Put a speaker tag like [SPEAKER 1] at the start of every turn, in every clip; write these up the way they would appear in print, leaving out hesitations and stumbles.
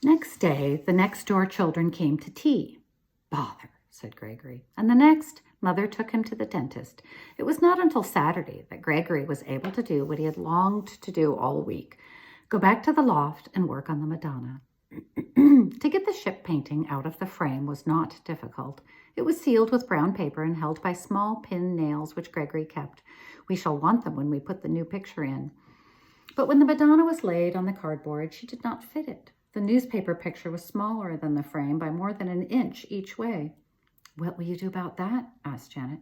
[SPEAKER 1] Next day, the next-door children came to tea. Bother, said Gregory. And the next, Mother took him to the dentist. It was not until Saturday that Gregory was able to do what he had longed to do all week, go back to the loft and work on the Madonna. To get the ship painting out of the frame was not difficult. It was sealed with brown paper and held by small pin nails which Gregory kept. We shall want them when we put the new picture in. But when the Madonna was laid on the cardboard, she did not fit it. The newspaper picture was smaller than the frame by more than an inch each way. What will you do about that? Asked Janet.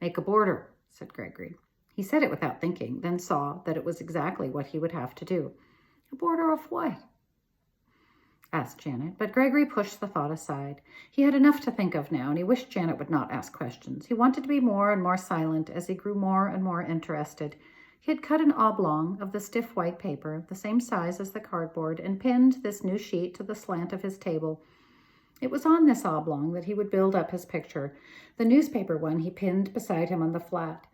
[SPEAKER 1] Make a border, said Gregory. He said it without thinking, then saw that it was exactly what he would have to do. A border of what? Asked Janet, but Gregory pushed the thought aside. He had enough to think of now, and he wished Janet would not ask questions. He wanted to be more and more silent as he grew more and more interested. He had cut an oblong of the stiff white paper, the same size as the cardboard, and pinned this new sheet to the slant of his table. It was on this oblong that he would build up his picture. The newspaper one he pinned beside him on the flat.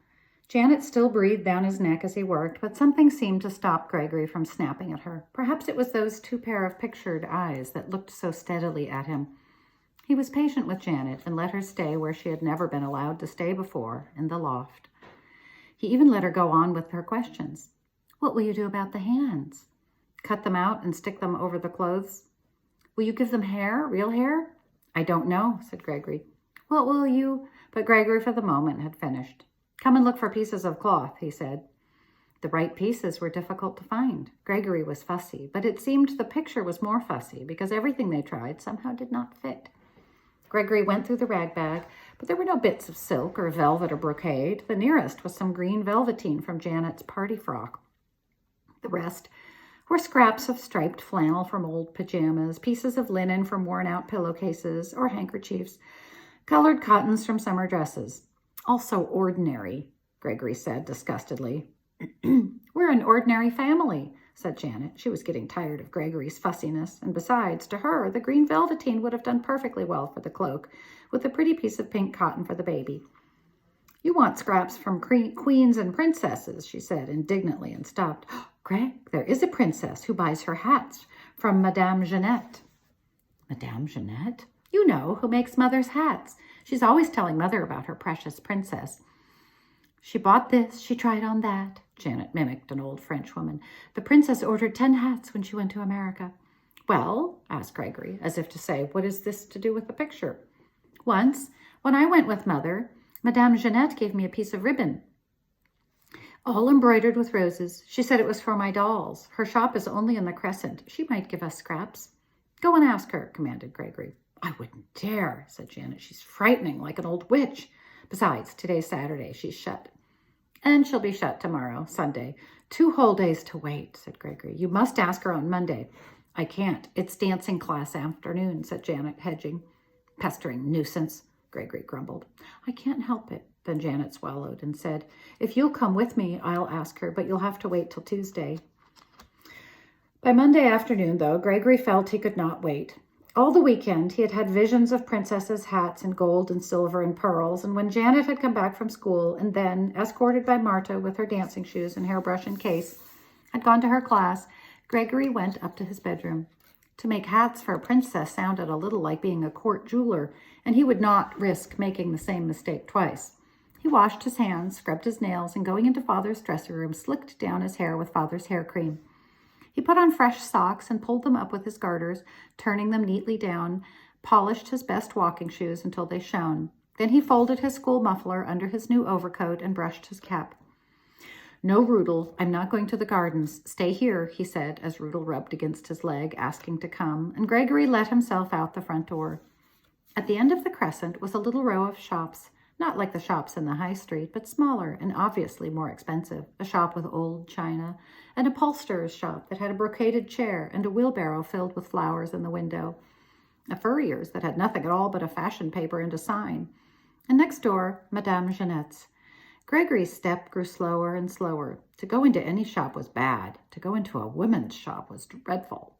[SPEAKER 1] Janet still breathed down his neck as he worked, but something seemed to stop Gregory from snapping at her. Perhaps it was those two pair of pictured eyes that looked so steadily at him. He was patient with Janet and let her stay where she had never been allowed to stay before, in the loft. He even let her go on with her questions. What will you do about the hands? Cut them out and stick them over the clothes? Will you give them hair, real hair? I don't know, said Gregory. What will you? But Gregory, for the moment, had finished. Come and look for pieces of cloth, he said. The right pieces were difficult to find. Gregory was fussy, but it seemed the picture was more fussy because everything they tried somehow did not fit. Gregory went through the rag bag, but there were no bits of silk or velvet or brocade. The nearest was some green velveteen from Janet's party frock. The rest were scraps of striped flannel from old pajamas, pieces of linen from worn-out pillowcases or handkerchiefs, colored cottons from summer dresses. Also ordinary, Gregory said disgustedly. We're an ordinary family, said Janet. She was getting tired of Gregory's fussiness, and besides, to her, the green velveteen would have done perfectly well for the cloak, with a pretty piece of pink cotton for the baby. You want scraps from queens and princesses, she said indignantly, and stopped. Greg, there is a princess who buys her hats from Madame Jeanette. Madame Jeanette? You know, who makes Mother's hats. She's always telling Mother about her precious princess. She bought this, she tried on that. Janet mimicked an old French woman. The princess ordered 10 hats when she went to America. Well, asked Gregory, as if to say, what is this to do with the picture? Once, when I went with Mother, Madame Jeanette gave me a piece of ribbon, all embroidered with roses. She said it was for my dolls. Her shop is only in the Crescent. She might give us scraps. Go and ask her, commanded Gregory. I wouldn't dare, said Janet. She's frightening, like an old witch. Besides, today's Saturday. She's shut. And she'll be shut tomorrow, Sunday. 2 whole days to wait, said Gregory. You must ask her on Monday. I can't. It's dancing class afternoon, said Janet, hedging. Pestering nuisance, Gregory grumbled. I can't help it. Then Janet swallowed and said, if you'll come with me, I'll ask her, but you'll have to wait till Tuesday. By Monday afternoon, though, Gregory felt he could not wait. All the weekend, he had had visions of princesses' hats in gold and silver and pearls, and when Janet had come back from school and then, escorted by Marta with her dancing shoes and hairbrush and case, had gone to her class, Gregory went up to his bedroom. To make hats for a princess sounded a little like being a court jeweler, and he would not risk making the same mistake twice. He washed his hands, scrubbed his nails, and going into Father's dressing room, slicked down his hair with Father's hair cream. He put on fresh socks and pulled them up with his garters, turning them neatly down, polished his best walking shoes until they shone. Then he folded his school muffler under his new overcoat and brushed his cap. No, Rudel, I'm not going to the gardens. Stay here, he said, as Rudel rubbed against his leg, asking to come, and Gregory let himself out the front door. At the end of the Crescent was a little row of shops, not like the shops in the high street, but smaller and obviously more expensive. A shop with old china, an upholsterer's shop that had a brocaded chair and a wheelbarrow filled with flowers in the window, a furrier's that had nothing at all but a fashion paper and a sign, and next door, Madame Jeanette's. Gregory's step grew slower and slower. To go into any shop was bad. To go into a women's shop was dreadful.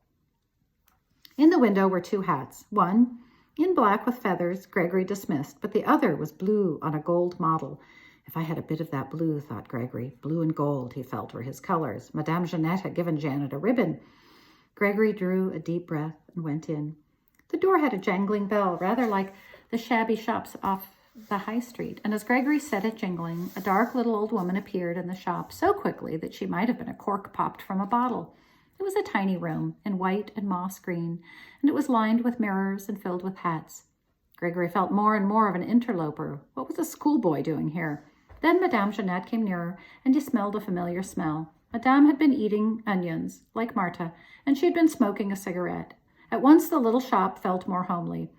[SPEAKER 1] In the window were 2 hats. One, in black with feathers, Gregory dismissed, but the other was blue on a gold model. If I had a bit of that blue, thought Gregory. Blue and gold, he felt, were his colors. Madame Jeanette had given Janet a ribbon. Gregory drew a deep breath and went in. The door had a jangling bell, rather like the shabby shops off the high street, and as Gregory set it jingling, a dark little old woman appeared in the shop so quickly that she might have been a cork popped from a bottle. It was a tiny room in white and moss green, and it was lined with mirrors and filled with hats. Gregory felt more and more of an interloper. What was a schoolboy doing here? Then Madame Jeanette came nearer, and he smelled a familiar smell. Madame had been eating onions, like Marta, and she had been smoking a cigarette. At once the little shop felt more homely.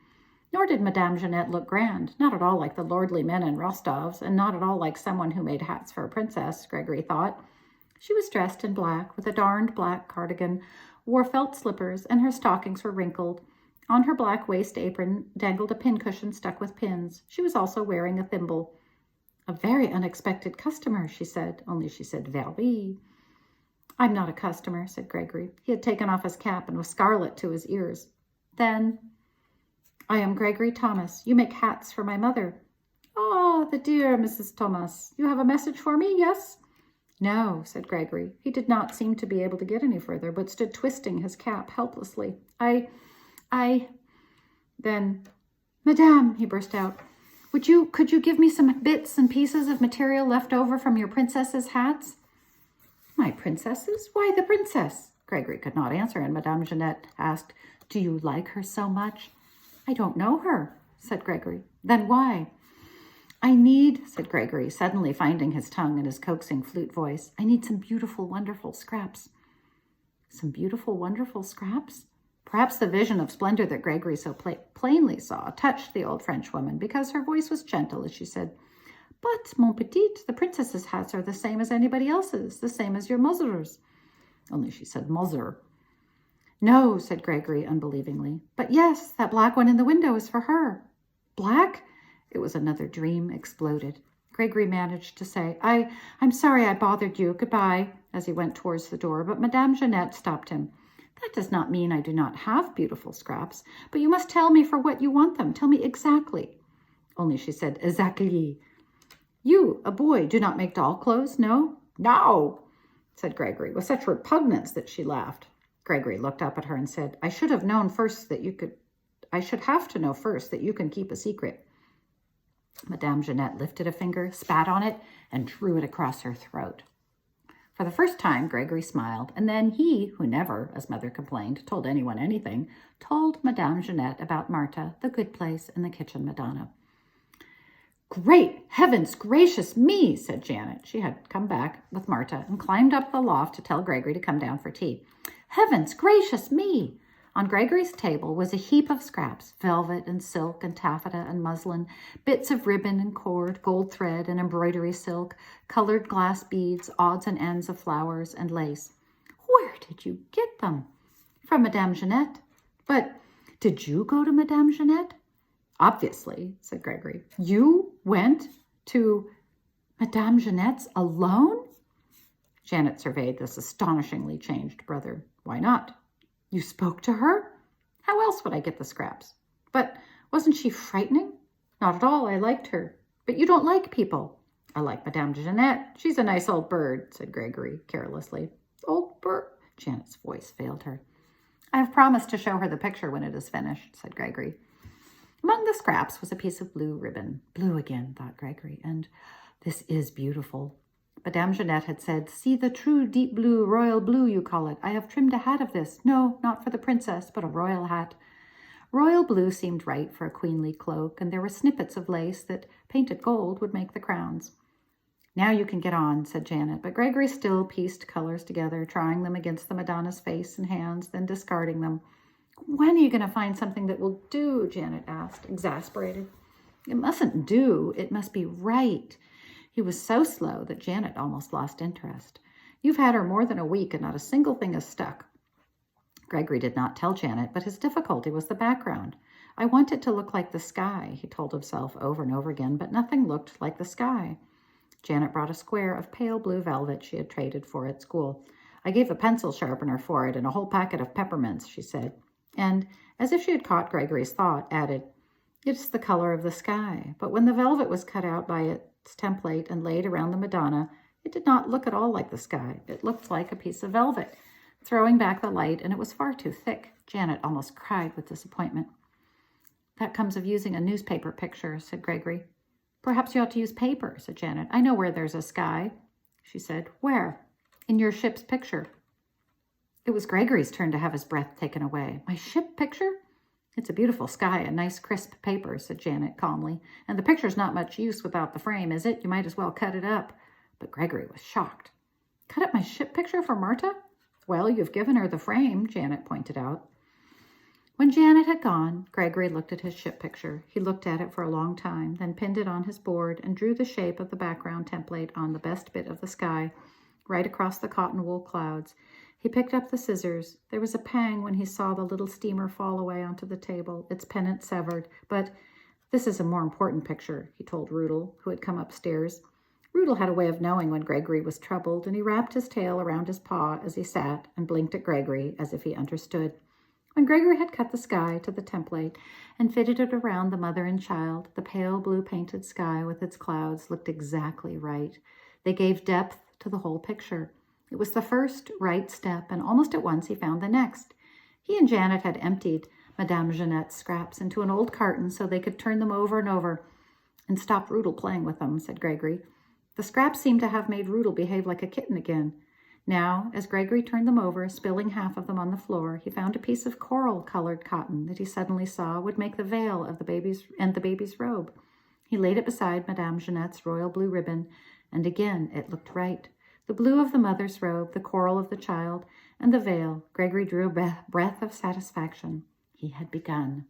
[SPEAKER 1] Nor did Madame Jeanette look grand, not at all like the lordly men in Rostov's, and not at all like someone who made hats for a princess, Gregory thought. She was dressed in black, with a darned black cardigan, wore felt slippers, and her stockings were wrinkled. On her black waist apron dangled a pincushion stuck with pins. She was also wearing a thimble. "A very unexpected customer," she said, only she said very. "I'm not a customer," said Gregory. He had taken off his cap and was scarlet to his ears. Then, "I am Gregory Thomas. You make hats for my mother." "Oh, the dear Mrs. Thomas. You have a message for me, yes?" "No," said Gregory. He did not seem to be able to get any further, but stood twisting his cap helplessly. Then, "Madame," he burst out, could you give me some bits and pieces of material left over from your princess's hats?" "My princess's? Why the princess?" Gregory could not answer, and Madame Jeanette asked, "Do you like her so much?" "I don't know her," said Gregory. "Then why?" "I need," said Gregory, suddenly finding his tongue in his coaxing flute voice, "I need some beautiful, wonderful scraps." Some beautiful, wonderful scraps? Perhaps the vision of splendor that Gregory so plainly saw touched the old Frenchwoman, because her voice was gentle as she said, "But, mon petit, the princess's hats are the same as anybody else's, the same as your mother's." Only she said mother. "No," said Gregory unbelievingly. "But yes, that black one in the window is for her." "Black?" It was another dream exploded. Gregory managed to say, I'm sorry I bothered you. Goodbye," as he went towards the door, but Madame Jeanette stopped him. "That does not mean I do not have beautiful scraps, but you must tell me for what you want them. Tell me exactly." Only she said, "Exactly." "You, a boy, do not make doll clothes, no?" "No," said Gregory, with such repugnance that she laughed. Gregory looked up at her and said, I should have to know first that you can keep a secret." Madame Jeanette lifted a finger, spat on it, and drew it across her throat. For the first time, Gregory smiled, and then he, who never, as Mother complained, told anyone anything, told Madame Jeanette about Marta, the good place, and the Kitchen Madonna. "Great heavens gracious me," said Janet. She had come back with Marta and climbed up the loft to tell Gregory to come down for tea. "Heavens gracious me!" On Gregory's table was a heap of scraps, velvet and silk and taffeta and muslin, bits of ribbon and cord, gold thread and embroidery silk, colored glass beads, odds and ends of flowers and lace. "Where did you get them?" "From Madame Jeanette." "But did you go to Madame Jeanette?" "Obviously," said Gregory. "You went to Madame Jeanette's alone?" Janet surveyed this astonishingly changed brother. "Why not?" "You spoke to her?" "How else would I get the scraps?" "But wasn't she frightening?" "Not at all. I liked her." "But you don't like people." "I like Madame Jeanette. She's a nice old bird," said Gregory carelessly. "Old bird?" Janet's voice failed her. "I have promised to show her the picture when it is finished," said Gregory. Among the scraps was a piece of blue ribbon. Blue again, thought Gregory, and this is beautiful. Madame Jeanette had said, "See the true deep blue, royal blue you call it. I have trimmed a hat of this. No, not for the princess, but a royal hat." Royal blue seemed right for a queenly cloak, and there were snippets of lace that, painted gold, would make the crowns. "Now you can get on," said Janet, but Gregory still pieced colors together, trying them against the Madonna's face and hands, then discarding them. "When are you going to find something that will do?" Janet asked, exasperated. "It mustn't do. It must be right." He was so slow that Janet almost lost interest. "You've had her more than a week and not a single thing has stuck." Gregory did not tell Janet, but his difficulty was the background. "I want it to look like the sky," he told himself over and over again, but nothing looked like the sky. Janet brought a square of pale blue velvet she had traded for at school. "I gave a pencil sharpener for it and a whole packet of peppermints," she said. And, as if she had caught Gregory's thought, added, "It's the color of the sky." But when the velvet was cut out by its template and laid around the Madonna, it did not look at all like the sky. It looked like a piece of velvet. throwing back the light, and it was far too thick. Janet almost cried with disappointment. That comes of using a newspaper picture, said Gregory. Perhaps you ought to use paper, said Janet. I know where there's a sky, she said. Where? In your ship's picture. It was Gregory's turn to have his breath taken away. My ship picture? It's a beautiful sky and nice crisp paper, said Janet calmly. And the picture's not much use without the frame, is it? You might as well cut it up. But Gregory was shocked. Cut up my ship picture for Marta? Well, you've given her the frame, Janet pointed out. When Janet had gone, Gregory looked at his ship picture. He looked at it for a long time, then pinned it on his board and drew the shape of the background template on the best bit of the sky, right across the cotton wool clouds. He picked up the scissors. There was a pang when he saw the little steamer fall away onto the table, its pennant severed. But this is a more important picture, he told Rudel, who had come upstairs. Rudel had a way of knowing when Gregory was troubled, and he wrapped his tail around his paw as he sat and blinked at Gregory as if he understood. When Gregory had cut the sky to the template and fitted it around the mother and child, the pale blue painted sky with its clouds looked exactly right. They gave depth to the whole picture. It was the first right step, and almost at once he found the next. He and Janet had emptied Madame Jeanette's scraps into an old carton so they could turn them over and over and stop Rudel playing with them, said Gregory. The scraps seemed to have made Rudel behave like a kitten again. Now, as Gregory turned them over, spilling half of them on the floor, he found a piece of coral-colored cotton that he suddenly saw would make the veil of the baby's robe. He laid it beside Madame Jeanette's royal blue ribbon, and again it looked right. The blue of the mother's robe, the coral of the child, and the veil. Gregory drew a breath of satisfaction. He had begun.